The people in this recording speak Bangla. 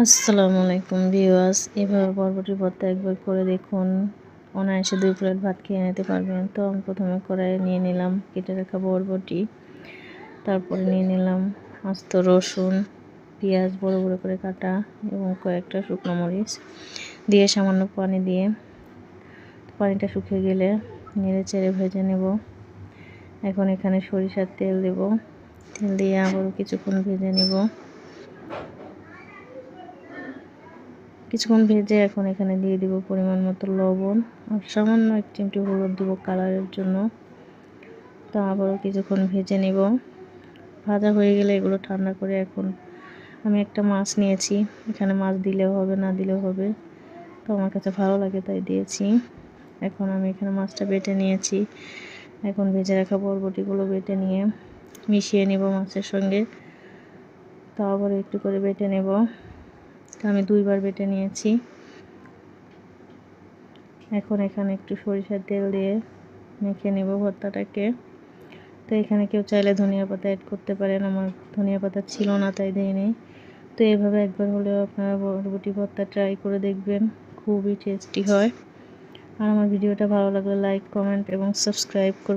আসসালামু আলাইকুম ভিউয়ার্স, এভাবে বরবটির ভর্তা একবার করে দেখুন, অনায়াসে 2 প্লেট ভাত খেয়ে নিতে পারবেন। তো আমি প্রথমে কড়াইয়ে নিয়ে নিলাম কেটে রাখা বরবটি, তারপরে নিয়ে নিলাম আস্ত রসুন, পেঁয়াজ বড় বড় করে কাটা এবং কয়েকটা শুকনো মরিচ দিয়ে সামান্য পানি দিয়ে পানিটা শুকিয়ে গেলে নেড়ে চেড়ে ভেজে নেব। এখন এখানে সরিষার তেল দেব, তেল দিয়ে আবারও কিছুক্ষণ ভেজে নেব। কিছুক্ষণ ভেজে এখন এখানে দিয়ে দিব পরিমাণ মতো লবণ আর সামান্য 1 চিমটি হলুদ দিব কালারের জন্য। তো আবারও কিছুক্ষণ ভেজে নেব। ভাজা হয়ে গেলে এগুলো ঠান্ডা করে এখন আমি একটা মাছ নিয়েছি, এখানে মাছ দিলেও হবে না দিলেও হবে, তো আমার কাছে ভালো লাগে তাই দিয়েছি। এখন আমি এখানে মাছটা বেটে নিয়েছি, এখন ভেজে রাখা বরবটিগুলো বেটে নিয়ে মিশিয়ে নেব মাছের সঙ্গে। তো আবার একটু করে বেটে নেব, তো আমি 2 বার বেটে নিয়েছি। এখন এখানে একটু সরিষার তেল দিয়ে মেখে নেব ভর্তাটাকে। তো এখানে কেউ চাইলে ধনিয়া পাতা অ্যাড করতে পারেন, আমার ধনিয়া পাতা ছিল না তাই দেইনি। তো এভাবে একবার হলেও আপনারা বরবটি ভর্তা ট্রাই করে দেখবেন, খুবই টেস্টি হয়। আর আমার ভিডিওটা ভালো লাগলে লাইক, কমেন্ট এবং সাবস্ক্রাইব করবেন।